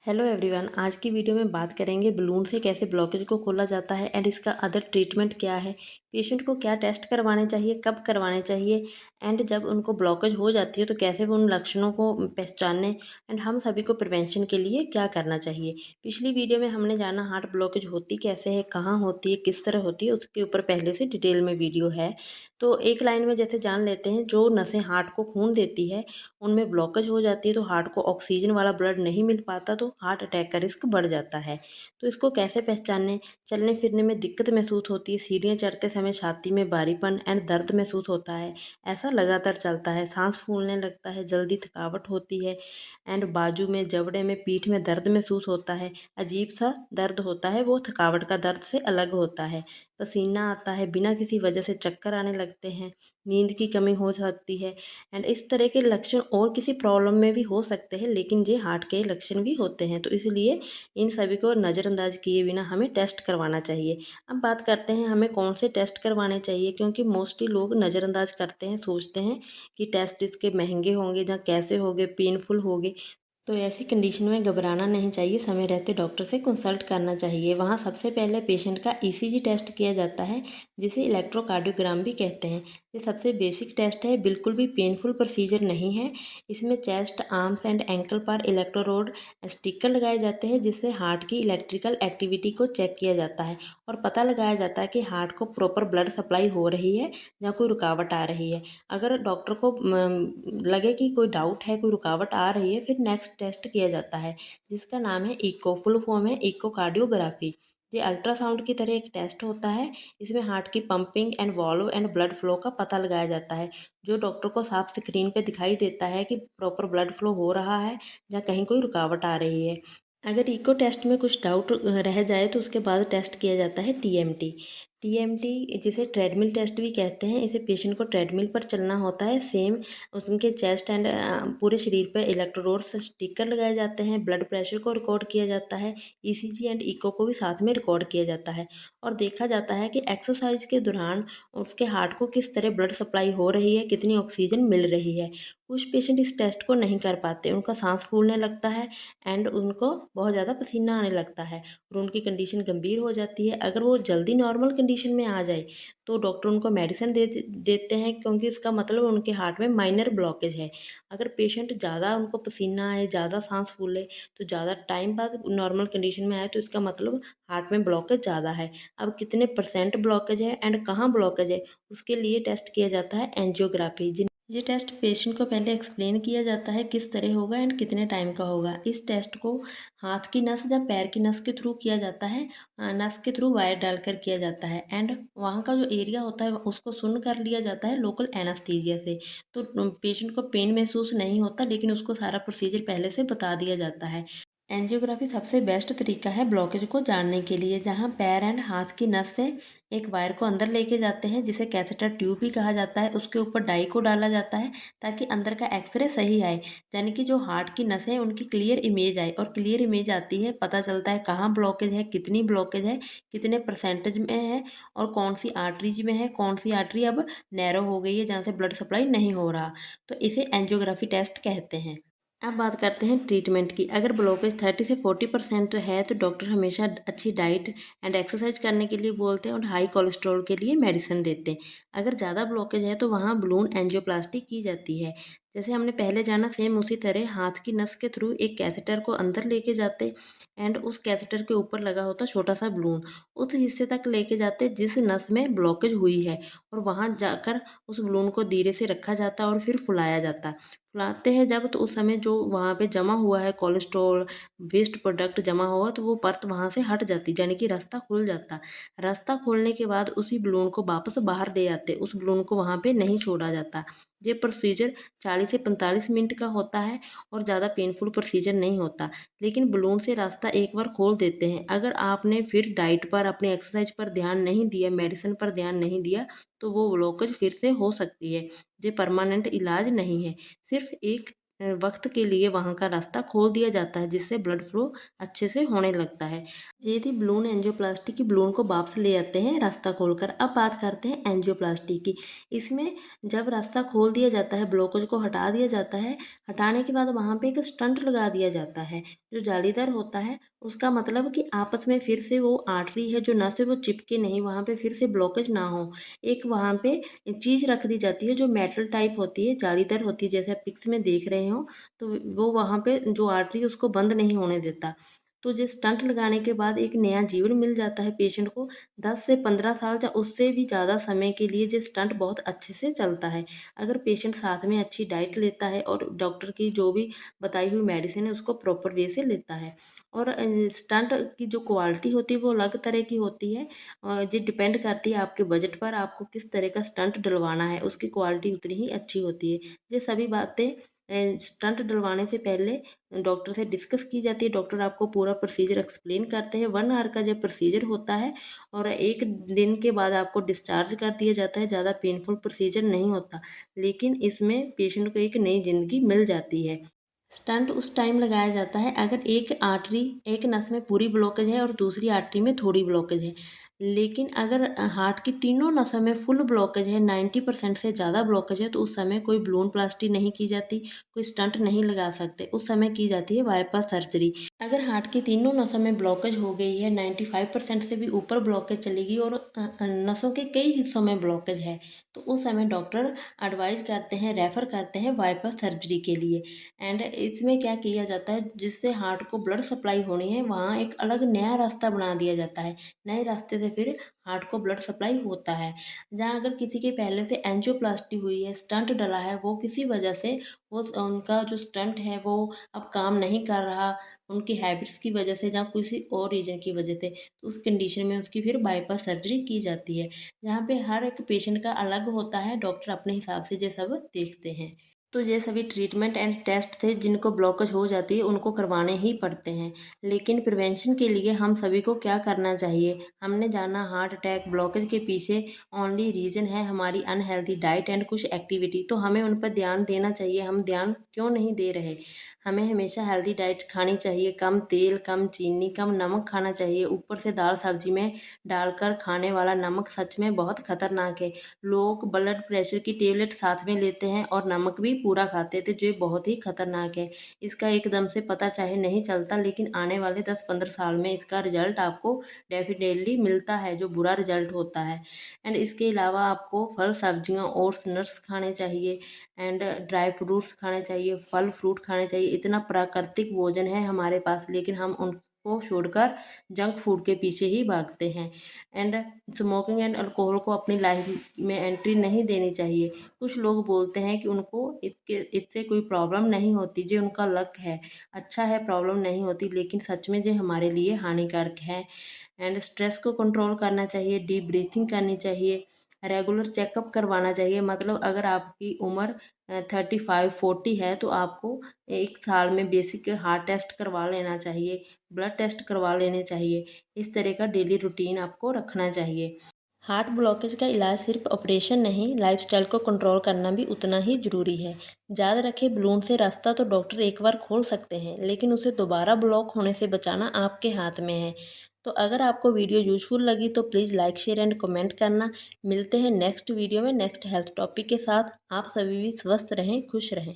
Hello everyone, आज की video में बात करेंगे बलून से कैसे ब्लॉकेज को खोला जाता है एंड इसका अदर ट्रीटमेंट क्या है। पेशेंट को क्या टेस्ट करवाने चाहिए, कब करवाने चाहिए एंड जब उनको ब्लॉकेज हो जाती है तो कैसे वो उन लक्षणों को पहचाने एंड हम सभी को प्रिवेंशन के लिए क्या करना चाहिए। पिछली वीडियो में हमने जाना हार्ट ब्लॉकेज होती कैसे है, कहाँ होती है, किस तरह होती है, उसके ऊपर पहले से डिटेल में वीडियो है। तो एक लाइन में जैसे जान लेते हैं, जो नसें हार्ट को खून देती है उनमें ब्लॉकेज हो जाती है तो हार्ट को ऑक्सीजन वाला ब्लड नहीं मिल पाता तो हार्ट अटैक का रिस्क बढ़ जाता है। तो इसको कैसे पहचानें। चलने फिरने में दिक्कत महसूस होती है, सीढ़ियाँ चढ़ते समय छाती में भारीपन एंड दर्द महसूस होता है, ऐसा लगातार चलता है, सांस फूलने लगता है, जल्दी थकावट होती है एंड बाजू में, जबड़े में, पीठ में दर्द महसूस होता है, अजीब सा दर्द होता है, वो थकावट का दर्द से अलग होता है। पसीना आता है, बिना किसी वजह से चक्कर आने लगते हैं, नींद की कमी हो सकती है एंड इस तरह के लक्षण और किसी प्रॉब्लम में भी हो सकते हैं, लेकिन ये हार्ट के लक्षण भी होते हैं। तो इसलिए इन सभी को नज़रअंदाज किए बिना हमें टेस्ट करवाना चाहिए। अब बात करते हैं हमें कौन से टेस्ट करवाने चाहिए, क्योंकि मोस्टली लोग नज़रअंदाज करते हैं, सोचते हैं कि टेस्ट इसके महंगे होंगे या कैसे होंगे, पेनफुल होंगे। तो ऐसी कंडीशन में घबराना नहीं चाहिए, समय रहते डॉक्टर से कंसल्ट करना चाहिए। वहाँ सबसे पहले पेशेंट का ईसीजी टेस्ट किया जाता है, जिसे इलेक्ट्रोकार्डियोग्राम भी कहते हैं। ये सबसे बेसिक टेस्ट है, बिल्कुल भी पेनफुल प्रोसीजर नहीं है। इसमें चेस्ट, आर्म्स एंड एंकल पर इलेक्ट्रोड स्टिकर लगाए जाते हैं, जिससे हार्ट की इलेक्ट्रिकल एक्टिविटी को चेक किया जाता है और पता लगाया जाता है कि हार्ट को प्रॉपर ब्लड सप्लाई हो रही है या कोई रुकावट आ रही है। अगर डॉक्टर को लगे कि कोई डाउट है, कोई रुकावट आ रही है, फिर नेक्स्ट टेस्ट किया जाता है, जिसका नाम है इको। फुल फॉर्म है इकोकार्डियोग्राफी। ये अल्ट्रासाउंड की तरह एक टेस्ट होता है। इसमें हार्ट की pumping and valve and blood flow का पता लगाया जाता है, जो डॉक्टर को साफ स्क्रीन पे दिखाई देता है कि प्रॉपर ब्लड फ्लो हो रहा है या कहीं कोई रुकावट आ रही है। अगर इको टेस्ट में कुछ डाउट रह जाए तो उसके बाद टेस्ट किया जाता है टीएमटी। टीएमटी जिसे ट्रेडमिल टेस्ट भी कहते हैं, इसे पेशेंट को ट्रेडमिल पर चलना होता है। सेम उनके चेस्ट एंड पूरे शरीर पर इलेक्ट्रोड्स स्टिकर लगाए जाते हैं, ब्लड प्रेशर को रिकॉर्ड किया जाता है, ईसीजी एंड इको को भी साथ में रिकॉर्ड किया जाता है और देखा जाता है कि एक्सरसाइज के दौरान उसके हार्ट को किस तरह ब्लड सप्लाई हो रही है, कितनी ऑक्सीजन मिल रही है। कुछ पेशेंट इस टेस्ट को नहीं कर पाते, उनका सांस फूलने लगता है एंड उनको बहुत ज़्यादा पसीना आने लगता है और उनकी कंडीशन गंभीर हो जाती है। अगर वो जल्दी नॉर्मल कंडीशन में आ जाए तो डॉक्टर उनको मेडिसिन देते हैं, क्योंकि उसका मतलब उनके हार्ट में माइनर ब्लॉकेज है। अगर पेशेंट ज़्यादा उनको पसीना आए, ज़्यादा सांस फूले, तो ज़्यादा टाइम बाद नॉर्मल कंडीशन में आए तो इसका मतलब हार्ट में ब्लॉकेज ज़्यादा है। अब कितने परसेंट ब्लॉकेज है एंड कहाँ ब्लॉकेज है, उसके लिए टेस्ट किया जाता है एंजियोग्राफी। ये टेस्ट पेशेंट को पहले एक्सप्लेन किया जाता है किस तरह होगा एंड कितने टाइम का होगा। इस टेस्ट को हाथ की नस या पैर की नस के थ्रू किया जाता है। नस के थ्रू वायर डालकर किया जाता है एंड वहाँ का जो एरिया होता है उसको सुन कर लिया जाता है लोकल एनास्थीजिया से। तो पेशेंट को पेन महसूस नहीं होता, लेकिन उसको सारा प्रोसीजर पहले से बता दिया जाता है। एंजियोग्राफी सबसे बेस्ट तरीका है ब्लॉकेज को जानने के लिए, जहां पैर एंड हाथ की नस से एक वायर को अंदर लेके जाते हैं, जिसे कैथेटर ट्यूब भी कहा जाता है। उसके ऊपर डाई को डाला जाता है ताकि अंदर का एक्सरे सही आए, यानी कि जो हार्ट की नसें हैं उनकी क्लियर इमेज आए। और क्लियर इमेज आती है, पता चलता है कहाँ ब्लॉकेज है, कितनी ब्लॉकेज है, कितने परसेंटेज में है और कौन सी आर्टरीज में है, कौन सी आर्टरी अब नैरो हो गई है जहाँ से ब्लड सप्लाई नहीं हो रहा। तो इसे एंजियोग्राफी टेस्ट कहते हैं। अब बात करते हैं ट्रीटमेंट की। अगर ब्लॉकेज 30 से 40% है तो डॉक्टर हमेशा अच्छी डाइट एंड एक्सरसाइज करने के लिए बोलते हैं और हाई कोलेस्ट्रॉल के लिए मेडिसिन देते हैं। अगर ज़्यादा ब्लॉकेज है तो वहाँ बलून एंजियोप्लास्टी की जाती है। जैसे हमने पहले जाना, सेम उसी तरह हाथ की नस के थ्रू एक कैथेटर को अंदर लेके जाते एंड उस कैथेटर के ऊपर लगा होता छोटा सा बलून, उस हिस्से तक लेके जाते जिस नस में ब्लॉकेज हुई है और वहाँ जाकर उस बलून को धीरे से रखा जाता और फिर फुलाया जाता। फुलाते हैं जब, तो उस समय जो वहाँ पे जमा हुआ है कोलेस्ट्रॉल, वेस्ट प्रोडक्ट जमा हुआ, तो वो परत वहाँ से हट जाती, यानी कि रास्ता खुल जाता। रास्ता खोलने के बाद उसी बलून को वापस बाहर ले आते, उस बलून को वहाँ पे नहीं छोड़ा जाता। ये प्रोसीजर 40 से 45 मिनट का होता है और ज़्यादा पेनफुल प्रोसीजर नहीं होता, लेकिन बलून से रास्ता एक बार खोल देते हैं। अगर आपने फिर डाइट पर, अपने एक्सरसाइज पर ध्यान नहीं दिया, मेडिसिन पर ध्यान नहीं दिया, तो वो ब्लॉकेज फिर से हो सकती है। ये परमानेंट इलाज नहीं है, सिर्फ एक वक्त के लिए वहाँ का रास्ता खोल दिया जाता है, जिससे ब्लड फ्लो अच्छे से होने लगता है। ये थी बलून एंजियोप्लास्टी की, बलून को वापस ले आते हैं रास्ता खोलकर। अब बात करते हैं एंजियोप्लास्टी की। इसमें जब रास्ता खोल दिया जाता है, ब्लॉकेज को हटा दिया जाता है, हटाने के बाद वहाँ पे एक स्टंट लगा दिया जाता है जो जालीदार होता है। उसका मतलब कि आपस में फिर से वो आर्टरी है जो नस है वो चिपके नहीं, वहाँ पे फिर से ब्लॉकेज ना हो। एक वहाँ पे चीज़ रख दी जाती है जो मेटल टाइप होती है, जालीदार होती है, जैसे आप पिक्स में देख रहे हो। तो वो वहाँ पे जो आर्टरी है उसको बंद नहीं होने देता। तो जो स्टंट लगाने के बाद एक नया जीवन मिल जाता है पेशेंट को। 10 से 15 साल या उससे भी ज़्यादा समय के लिए ये स्टंट बहुत अच्छे से चलता है, अगर पेशेंट साथ में अच्छी डाइट लेता है और डॉक्टर की जो भी बताई हुई मेडिसिन है उसको प्रॉपर वे से लेता है। और स्टंट की जो क्वालिटी होती है वो अलग तरह की होती है, और ये डिपेंड करती है आपके बजट पर, आपको किस तरह का स्टंट डलवाना है, उसकी क्वालिटी उतनी ही अच्छी होती है। ये सभी बातें स्टंट डलवाने से पहले डॉक्टर से डिस्कस की जाती है। डॉक्टर आपको पूरा प्रोसीजर एक्सप्लेन करते हैं। 1 आवर का जब प्रोसीजर होता है और 1 दिन के बाद आपको डिस्चार्ज कर दिया जाता है। ज़्यादा पेनफुल प्रोसीजर नहीं होता, लेकिन इसमें पेशेंट को एक नई ज़िंदगी मिल जाती है। स्टंट उस टाइम लगाया जाता है अगर एक आर्टरी, एक नस में पूरी ब्लॉकेज है और दूसरी आर्टरी में थोड़ी ब्लॉकेज है। लेकिन अगर हार्ट की तीनों नसों में फुल ब्लॉकेज है, 90% से ज़्यादा ब्लॉकेज है, तो उस समय कोई बलून प्लास्टी नहीं की जाती, कोई स्टंट नहीं लगा सकते। उस समय की जाती है बाईपास सर्जरी। अगर हार्ट की तीनों नसों में ब्लॉकेज हो गई है, 95% से भी ऊपर ब्लॉकेज चलेगी और नसों के कई हिस्सों में ब्लॉकेज है, तो उस समय डॉक्टर एडवाइज करते हैं, रेफ़र करते हैं बाईपास सर्जरी के लिए। एंड इसमें क्या किया जाता है, जिससे हार्ट को ब्लड सप्लाई होनी है वहाँ एक अलग नया रास्ता बना दिया जाता है। नए रास्ते से फिर हार्ट को ब्लड सप्लाई होता है। जहाँ अगर किसी के पहले से एंजियोप्लास्टी हुई है, स्टंट डला है, वो किसी वजह से वो उनका जो स्टंट है वो अब काम नहीं कर रहा, उनकी हैबिट्स की वजह से या किसी और रीज़न की वजह से, तो उस कंडीशन में उसकी फिर बाईपास सर्जरी की जाती है। जहाँ पे हर एक पेशेंट का अलग होता है, डॉक्टर अपने हिसाब से ये सब देखते हैं। तो ये सभी ट्रीटमेंट एंड टेस्ट थे, जिनको ब्लॉकेज हो जाती है उनको करवाने ही पड़ते हैं। लेकिन प्रिवेंशन के लिए हम सभी को क्या करना चाहिए? हमने जाना हार्ट अटैक ब्लॉकेज के पीछे ओनली रीज़न है हमारी अनहेल्दी डाइट एंड कुछ एक्टिविटी, तो हमें उन पर ध्यान देना चाहिए। हम ध्यान क्यों नहीं दे रहे? हमें हमेशा हेल्दी डाइट खानी चाहिए, कम तेल, कम चीनी, कम नमक खाना चाहिए। ऊपर से दाल सब्जी में डालकर खाने वाला नमक सच में बहुत खतरनाक है। लोग ब्लड प्रेशर की टेबलेट साथ में लेते हैं और नमक भी पूरा खाते थे, जो बहुत ही खतरनाक है। इसका एकदम से पता चाहे नहीं चलता, लेकिन आने वाले 10-15 साल में इसका रिजल्ट आपको डेफिनेटली मिलता है, जो बुरा रिजल्ट होता है। एंड इसके अलावा आपको फल सब्जियां और नट्स खाने चाहिए, एंड ड्राई फ्रूट्स खाने चाहिए, फल फ्रूट खाने चाहिए। इतना प्राकृतिक भोजन है हमारे पास, लेकिन हम उनको छोड़कर जंक फूड के पीछे ही भागते हैं। एंड स्मोकिंग एंड अल्कोहल को अपनी लाइफ में एंट्री नहीं देनी चाहिए। कुछ लोग बोलते हैं कि उनको इससे कोई प्रॉब्लम नहीं होती, जो उनका लक है, अच्छा है, प्रॉब्लम नहीं होती, लेकिन सच में जो हमारे लिए हानिकारक है। एंड स्ट्रेस को कंट्रोल करना चाहिए, डीप ब्रीथिंग करनी चाहिए, रेगुलर चेकअप करवाना चाहिए। मतलब अगर आपकी उम्र 35-40 है तो आपको 1 साल में बेसिक हार्ट टेस्ट करवा लेना चाहिए, ब्लड टेस्ट करवा लेने चाहिए। इस तरह का डेली रूटीन आपको रखना चाहिए। हार्ट ब्लॉकेज का इलाज सिर्फ ऑपरेशन नहीं, लाइफस्टाइल को कंट्रोल करना भी उतना ही ज़रूरी है। याद रखें, बलून से रास्ता तो डॉक्टर एक बार खोल सकते हैं, लेकिन उसे दोबारा ब्लॉक होने से बचाना आपके हाथ में है। तो अगर आपको वीडियो यूजफुल लगी तो please like share and comment करना। मिलते हैं नेक्स्ट वीडियो में नेक्स्ट हेल्थ टॉपिक के साथ। आप सभी भी स्वस्थ रहें, खुश रहें।